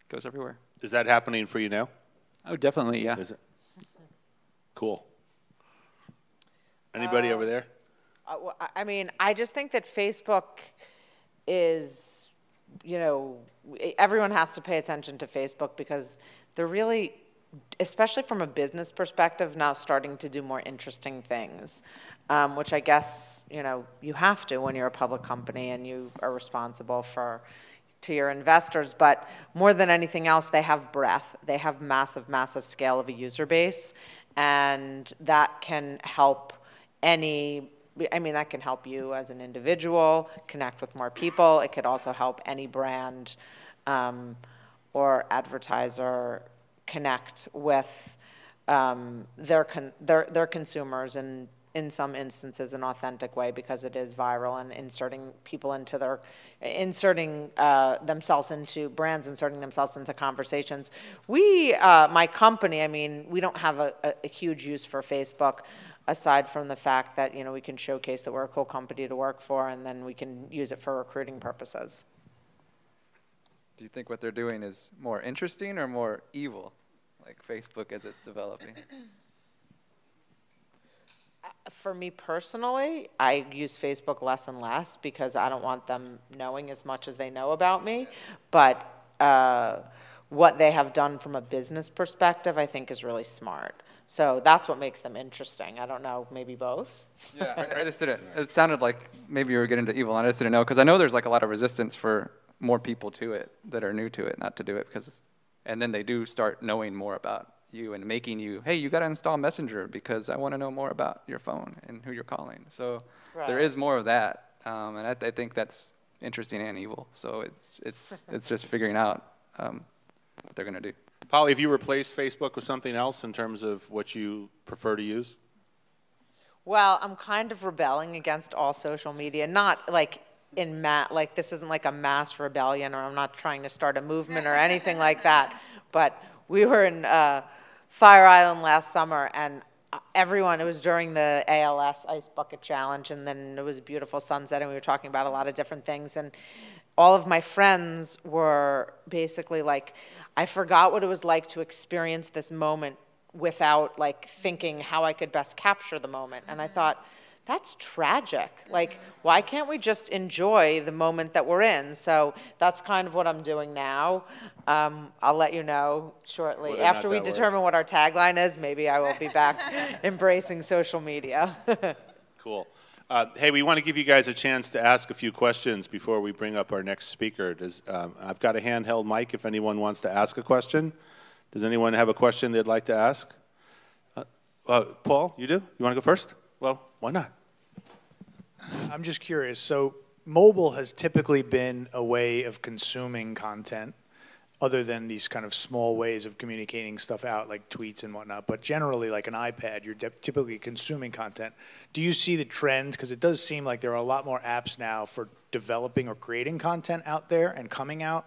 goes everywhere. Is that happening for you now? Oh, definitely, yeah. Is it? Cool. Anybody over there? I mean, I just think that Facebook is, you know, everyone has to pay attention to Facebook because they're really, especially from a business perspective, now starting to do more interesting things, which I guess, you know, you have to when you're a public company and you are responsible to your investors. But more than anything else, they have breadth. They have massive, massive scale of a user base, and that can help that can help you as an individual connect with more people. It could also help any brand or advertiser connect with their consumers in some instances an authentic way, because it is viral and inserting themselves into brands, inserting themselves into conversations. My company, I mean, we don't have a huge use for Facebook, aside from the fact that, you know, we can showcase that we're a cool company to work for, and then we can use it for recruiting purposes. Do you think what they're doing is more interesting or more evil, like Facebook as it's developing? For me personally, I use Facebook less and less because I don't want them knowing as much as they know about me. But what they have done from a business perspective, I think, is really smart. So that's what makes them interesting. I don't know, maybe both? Yeah, I just didn't, it sounded like maybe you were getting into evil, and I just didn't know, because I know there's like a lot of resistance for more people to it that are new to it, not to do it, and then they do start knowing more about you and making you, hey, you got to install Messenger because I want to know more about your phone and who you're calling. So there is more of that, and I think that's interesting and evil. So it's just figuring out what they're going to do. Polly, have you replaced Facebook with something else in terms of what you prefer to use? Well, I'm kind of rebelling against all social media, not like like this isn't like a mass rebellion, or I'm not trying to start a movement or anything like that. But we were in Fire Island last summer, and it was during the ALS Ice Bucket Challenge, and then it was a beautiful sunset, and we were talking about a lot of different things, and all of my friends were basically like, I forgot what it was like to experience this moment without like thinking how I could best capture the moment. And I thought, that's tragic. Like, why can't we just enjoy the moment that we're in? So that's kind of what I'm doing now. I'll let you know shortly. Whether After we determine what our tagline is, maybe I will be back embracing social media. Cool. Hey, we want to give you guys a chance to ask a few questions before we bring up our next speaker. I've got a handheld mic if anyone wants to ask a question. Does anyone have a question they'd like to ask? Paul, you do? You want to go first? Well, why not? I'm just curious. So mobile has typically been a way of consuming content other than these kind of small ways of communicating stuff out like tweets and whatnot. But generally, like an iPad, you're typically consuming content. Do you see the trend? Because it does seem like there are a lot more apps now for developing or creating content out there and coming out.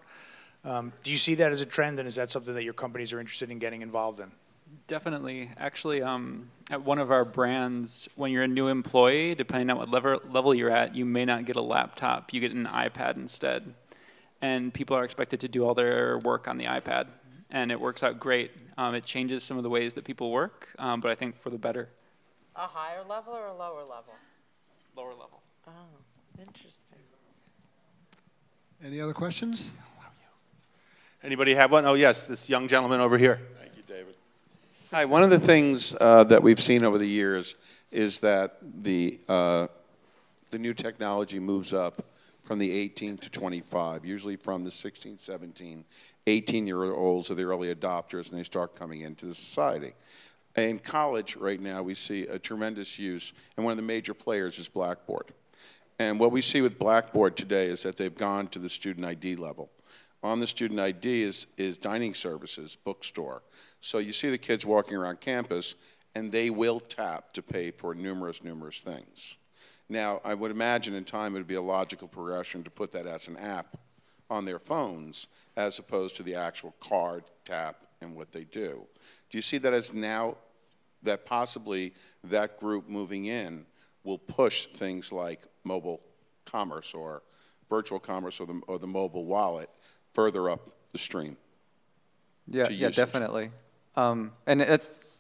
Do you see that as a trend, and is that something that your companies are interested in getting involved in? Definitely. Actually, at one of our brands, when you're a new employee, depending on what level you're at, you may not get a laptop. You get an iPad instead. And people are expected to do all their work on the iPad. And it works out great. It changes some of the ways that people work, but I think for the better. A higher level or a lower level? Lower level. Oh, interesting. Any other questions? Anybody have one? Oh, yes, this young gentleman over here. Thank you, David. Hi, one of the things that we've seen over the years is that the new technology moves up from the 18 to 25, usually from the 16, 17, 18-year-olds are the early adopters, and they start coming into the society. In college right now, we see a tremendous use, and one of the major players is Blackboard. And what we see with Blackboard today is that they've gone to the student ID level. On the student ID is dining services, bookstore. So you see the kids walking around campus, and they will tap to pay for numerous things. Now, I would imagine in time it would be a logical progression to put that as an app on their phones as opposed to the actual card, tap, and what they do. Do you see that as now that possibly that group moving in will push things like mobile commerce or virtual commerce or the mobile wallet further up the stream? Yeah, definitely. And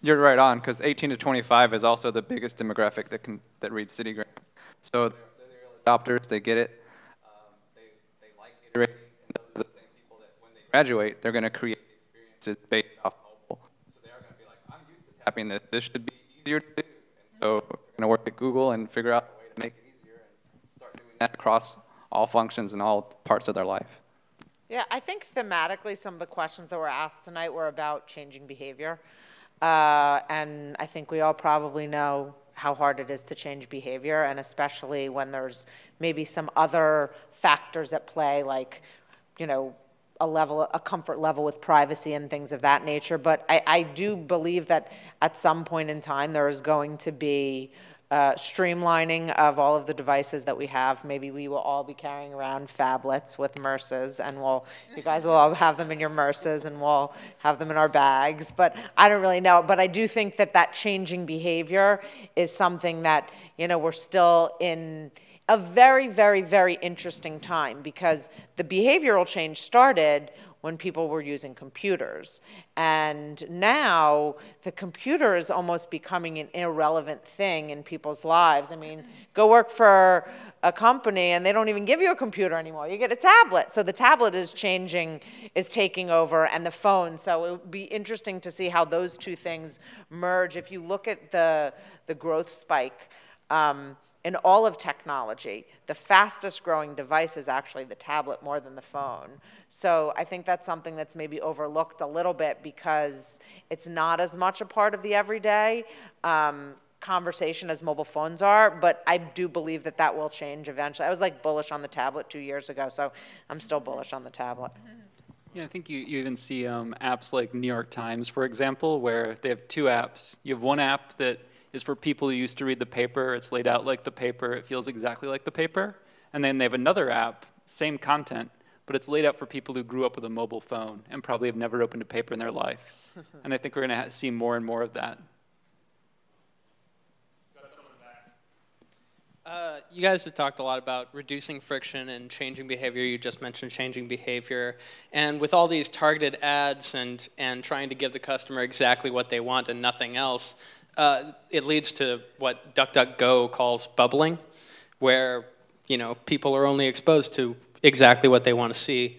you're right on, because 18 to 25 is also the biggest demographic that reads CityGram. So they're the early adopters, they get it, they like iterating, and those are the same people that when they graduate, they're going to create experiences based off mobile. So they are going to be like, I'm used to tapping this, this should be easier to do. And so we're going to work at Google and figure out a way to make it easier and start doing that across all functions and all parts of their life. Yeah, I think thematically some of the questions that were asked tonight were about changing behavior. And I think we all probably know how hard it is to change behavior, and especially when there's maybe some other factors at play, like, you know, a comfort level with privacy and things of that nature. But I do believe that at some point in time there is going to be streamlining of all of the devices that we have. Maybe we will all be carrying around phablets with MRSs, and you guys will all have them in your MRSs, and we'll have them in our bags. But I don't really know. But I do think that changing behavior is something that, you know, we're still in a very, very, very interesting time, because the behavioral change started when people were using computers. And now the computer is almost becoming an irrelevant thing in people's lives. I mean, go work for a company and they don't even give you a computer anymore. You get a tablet. So the tablet is changing, is taking over, and the phone. So it would be interesting to see how those two things merge. If you look at the growth spike, in all of technology, the fastest growing device is actually the tablet more than the phone. So I think that's something that's maybe overlooked a little bit because it's not as much a part of the everyday conversation as mobile phones are, but I do believe that will change eventually. I was like bullish on the tablet 2 years ago, so I'm still bullish on the tablet. Yeah, I think you even see apps like New York Times, for example, where they have two apps. You have one app that is for people who used to read the paper. It's laid out like the paper. It feels exactly like the paper. And then they have another app, same content, but it's laid out for people who grew up with a mobile phone and probably have never opened a paper in their life. And I think we're going to see more and more of that. You guys have talked a lot about reducing friction and changing behavior. You just mentioned changing behavior. And with all these targeted ads and trying to give the customer exactly what they want and nothing else, it leads to what DuckDuckGo calls bubbling, where, you know, people are only exposed to exactly what they want to see.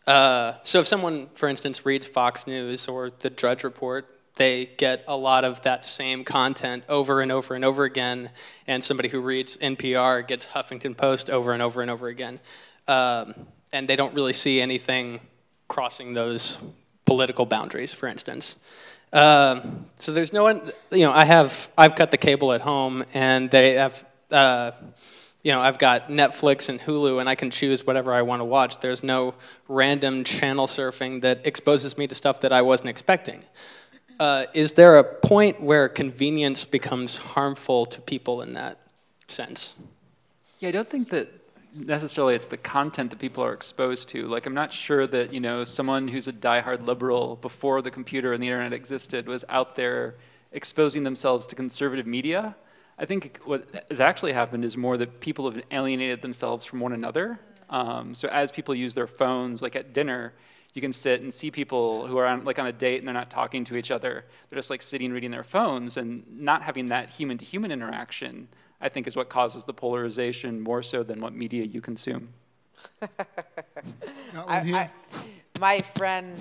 So if someone, for instance, reads Fox News or the Drudge Report, they get a lot of that same content over and over and over again, and somebody who reads NPR gets Huffington Post over and over and over again. And they don't really see anything crossing those political boundaries, for instance. So there's no one, you know, I've got the cable at home, and they have, you know, I've got Netflix and Hulu, and I can choose whatever I want to watch. There's no random channel surfing that exposes me to stuff that I wasn't expecting. Is there a point where convenience becomes harmful to people in that sense? Yeah, I don't think that necessarily it's the content that people are exposed to. Like, I'm not sure that, you know, someone who's a diehard liberal before the computer and the internet existed was out there exposing themselves to conservative media. I think what has actually happened is more that people have alienated themselves from one another. So as people use their phones, like at dinner, you can sit and see people who are on a date and they're not talking to each other. They're just like sitting reading their phones, and not having that human-to-human interaction, I think, is what causes the polarization more so than what media you consume. My friend,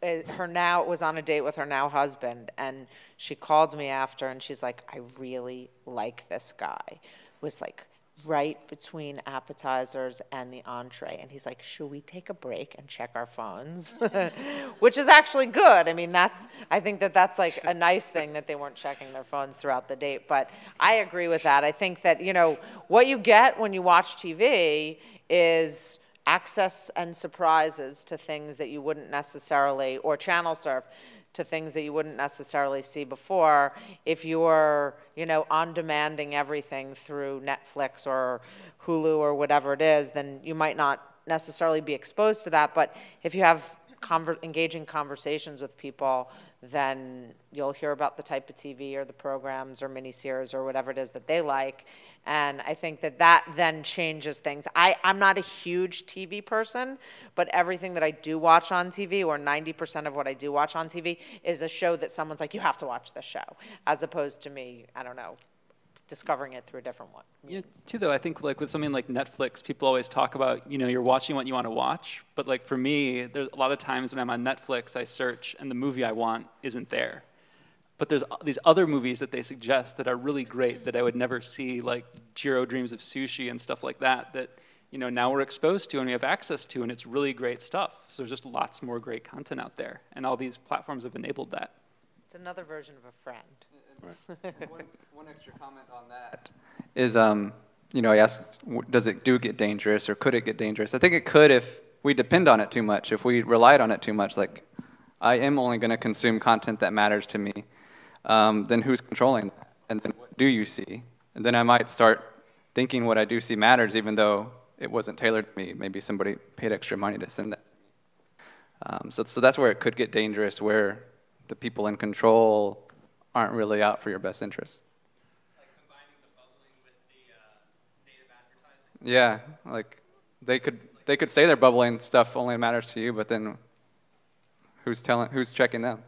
was on a date with her now husband, and she called me after, and she's like, I really like this guy. Was like right between appetizers and the entree. And he's like, should we take a break and check our phones? Which is actually good. I mean, I think that's like a nice thing that they weren't checking their phones throughout the date. But I agree with that. I think that, you know, what you get when you watch TV is access and surprises to things that you wouldn't necessarily, or channel surf, to things that you wouldn't necessarily see before. If you're, you know, on-demanding everything through Netflix or Hulu or whatever it is, then you might not necessarily be exposed to that. But if you have engaging conversations with people, then you'll hear about the type of TV or the programs or miniseries or whatever it is that they like. And I think that then changes things. I'm not a huge TV person, but everything that I do watch on TV, or 90% of what I do watch on TV, is a show that someone's like, you have to watch this show, as opposed to me, I don't know, discovering it through a different one. Yeah, too, though, I think like with something like Netflix, people always talk about, you know, you're watching what you want to watch. But like for me, there's a lot of times when I'm on Netflix, I search and the movie I want isn't there. But there's these other movies that they suggest that are really great that I would never see, like Jiro Dreams of Sushi and stuff like that, that, you know, now we're exposed to and we have access to, and it's really great stuff. So there's just lots more great content out there, and all these platforms have enabled that. It's another version of a friend. One extra comment on that is, you know, I asked, does it get dangerous, or could it get dangerous? I think it could if we depend on it too much, if we relied on it too much. Like, I am only going to consume content that matters to me. Then who's controlling that? And then what do you see? And then I might start thinking what I do see matters, even though it wasn't tailored to me. Maybe somebody paid extra money to send that. So that's where it could get dangerous, where the people in control aren't really out for your best interests. Like combining the bubbling with the native advertising? Yeah, like they could say they're bubbling stuff only matters to you, but then who's checking them?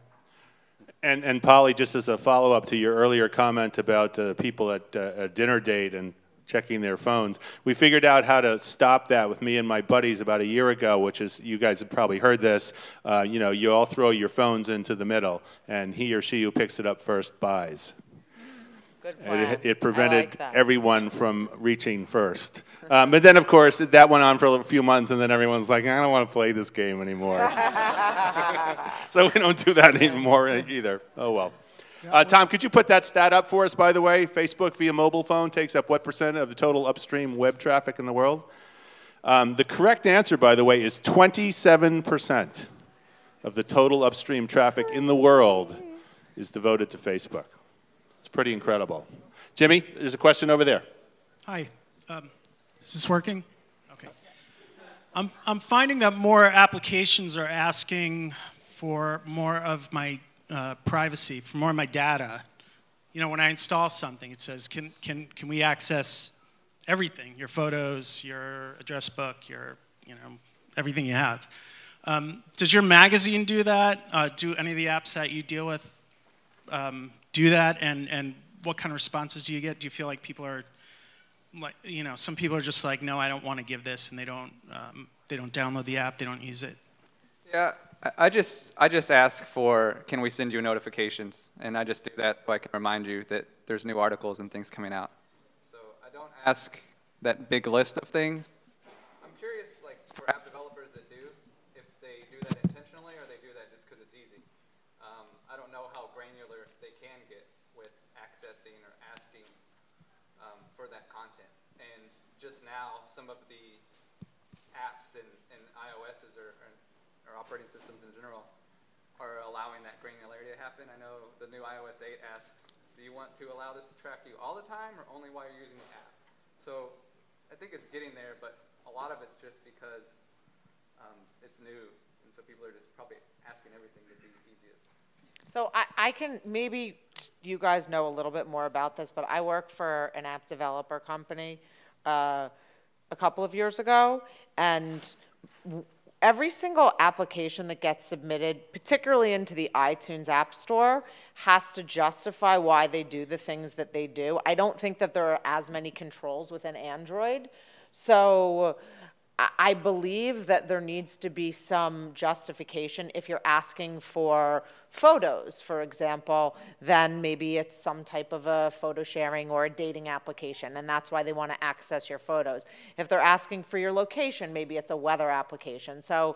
And Polly, just as a follow-up to your earlier comment about people at a dinner date and checking their phones, we figured out how to stop that with me and my buddies about a year ago, which is, you guys have probably heard this, you know, you all throw your phones into the middle, and he or she who picks it up first buys. Good plan. It prevented like everyone from reaching first. But then, of course, that went on for a few months, and then everyone's like, I don't want to play this game anymore. So we don't do that anymore either. Oh, well. Tom, could you put that stat up for us, by the way? Facebook via mobile phone takes up what % of the total upstream web traffic in the world? The correct answer, by the way, is 27% of the total upstream traffic in the world is devoted to Facebook. It's pretty incredible. Jimmy, there's a question over there. Hi. Is this working? Okay. I'm finding that more applications are asking for more of my privacy, for more of my data. You know, when I install something, it says, can we access everything, your photos, your address book, your, you know, everything you have. Does your magazine do that? Do any of the apps that you deal with do that? And what kind of responses do you get? Do you feel like people are, like, you know, some people are just like, no, I don't want to give this, and they don't download the app, they don't use it. Yeah, I just ask for, can we send you notifications? And I just do that so I can remind you that there's new articles and things coming out. So I don't ask that big list of things. I'm curious, like, for app developers that do, if they do that intentionally or they do that just because it's easy. I don't know how granular they can get with accessing or asking for that content. And just now, some of the apps and iOSs or operating systems in general are allowing that granularity to happen. I know the new iOS 8 asks, do you want to allow this to track you all the time or only while you're using the app? So I think it's getting there, but a lot of it's just because it's new, and so people are just probably asking everything to be easiest. So I can, maybe you guys know a little bit more about this, but I worked for an app developer company a couple of years ago, and every single application that gets submitted, particularly into the iTunes App Store, has to justify why they do the things that they do. I don't think that there are as many controls within Android. So I believe that there needs to be some justification. If you're asking for photos, for example, then maybe it's some type of a photo sharing or a dating application, and that's why they want to access your photos. If they're asking for your location, maybe it's a weather application. So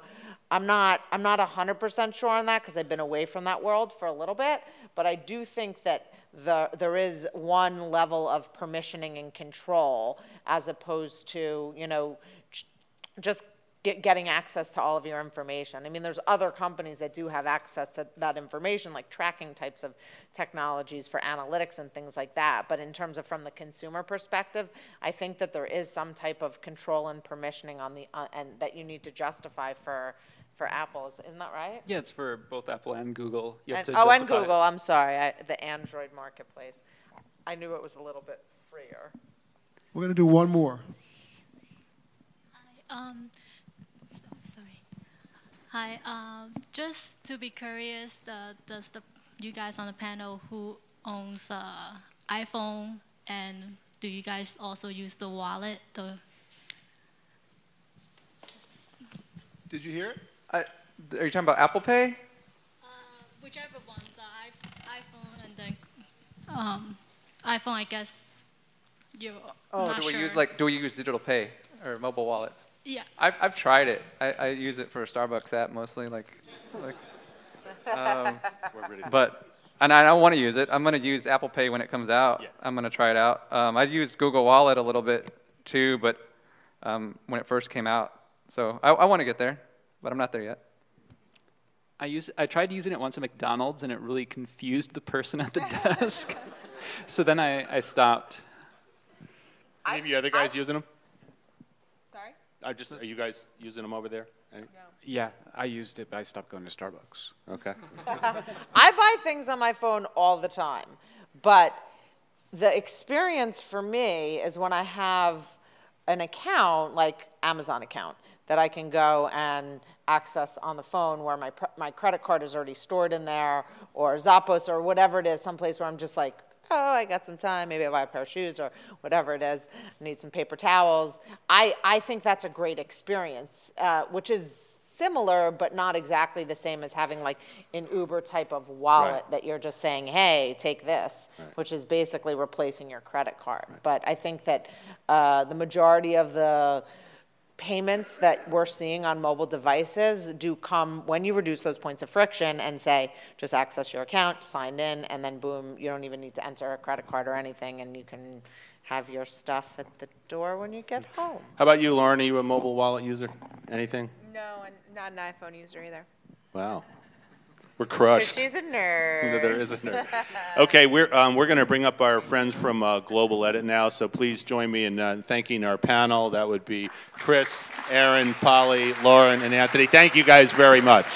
I'm not 100% sure on that because I've been away from that world for a little bit, but I do think that there is one level of permissioning and control as opposed to, you know, just getting access to all of your information. I mean, there's other companies that do have access to that information, like tracking types of technologies for analytics and things like that. But in terms of from the consumer perspective, I think that there is some type of control and permissioning on the and that you need to justify for Apple. Isn't that right? Yeah, it's for both Apple and Google. You have And, to oh, and justify it. Google. I'm sorry, the Android marketplace. I knew it was a little bit freer. We're going to do one more. Sorry. Hi. Just to be curious, does you guys on the panel who owns iPhone, and do you guys also use the wallet? Did you hear it? Are you talking about Apple Pay? Whichever one, the iPhone and then iPhone, I guess. Do we use digital pay or mobile wallets? Yeah. I've tried it. I use it for a Starbucks app mostly, but and I don't want to use it. I'm going to use Apple Pay when it comes out. Yeah. I'm going to try it out. I used Google Wallet a little bit too, but when it first came out, so I want to get there, but I'm not there yet. I tried using it once at McDonald's, and it really confused the person at the desk. So then I stopped. Any of you other guys using them? Sorry? Are you guys using them over there? No. Yeah, I used it, but I stopped going to Starbucks. Okay. I buy things on my phone all the time, but the experience for me is when I have an account, like Amazon account, that I can go and access on the phone where my credit card is already stored in there, or Zappos, or whatever it is, someplace where I'm just like, oh, I got some time, maybe I'll buy a pair of shoes or whatever it is, need some paper towels. I think that's a great experience, which is similar but not exactly the same as having like an Uber type of wallet that you're just saying, hey, take this, which is basically replacing your credit card. But I think that the majority of the payments that we're seeing on mobile devices do come when you reduce those points of friction and say, just access your account, sign in, and then boom, you don't even need to enter a credit card or anything, and you can have your stuff at the door when you get home. How about you, Lauren? Are you a mobile wallet user? Anything? No, and not an iPhone user either. Wow. We're crushed. She's a nerd. There is a nerd. Okay, we're going to bring up our friends from Global Edit now, so please join me in thanking our panel. That would be Chris, Aaron, Polly, Lauren, and Anthony. Thank you guys very much.